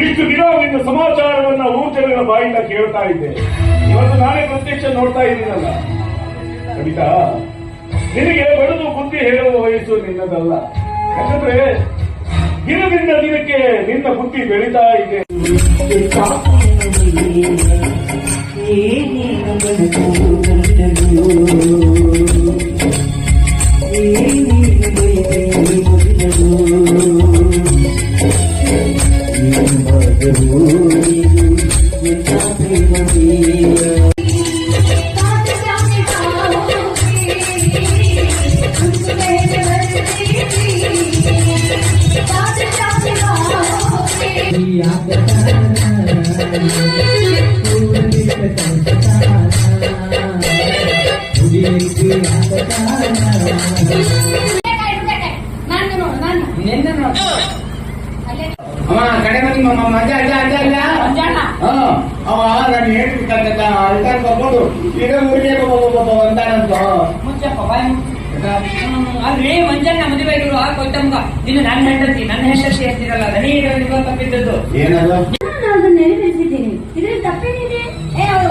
ಇಷ್ಟು ದಿನ ನಿನ್ನ ಸಮಾಚಾರವನ್ನ ಊರ್ಜನಗಳ ಬಾಯಿಂದ ಕೇಳ್ತಾ ಇದ್ದೆ. ಇವತ್ತು ನಾನೇ ಪ್ರತ್ಯಕ್ಷ ನೋಡ್ತಾ ಇದ್ದೀನಲ್ಲ ಕವಿತಾ, ನಿನಗೆ ಬಡಿದು ಬುದ್ಧಿ ಹೇಳುವ ವಯಸ್ಸು ನಿನ್ನದಲ್ಲ. ಯಾಕಂದ್ರೆ ದಿನದಿಂದ ದಿನಕ್ಕೆ ನಿನ್ನ ಬುದ್ಧಿ ಬೆಳೀತಾ ಇದೆ. ಕಡೆ ಬನ್ನಿ ಮಜಾ ಅಲ್ಲ ಅಲ್ಲ ಅಲ್ಲ ಅವ ನಾನು ಹೇಳ್ತಿರ್ತಕ್ಕಂಥ ಅಲ್ಟಾರ್ ಬರ್ಬೋದು ಈಗ ಊರಿಗೆ ಅಂತಾನಂತ ಅಲ್ರಿ ಮಂಜಣ್ಣ ಮದುವೆ ಆಗಿರುವ ಕೊಯ್ತಮ್ಗ ಇನ್ನು ನನ್ನ ಹೆಂಡತಿ ಹೇಳ್ತಿರಲ್ಲ ನನಗೆ ತಪ್ಪಿದ್ದದ್ದು ಏನದು ನಾನು ನೆನಪಿಸಿದ್ದೀನಿ. ಇದ್ರಲ್ಲಿ ತಪ್ಪೇನಿದೆ? ಅವ್ರು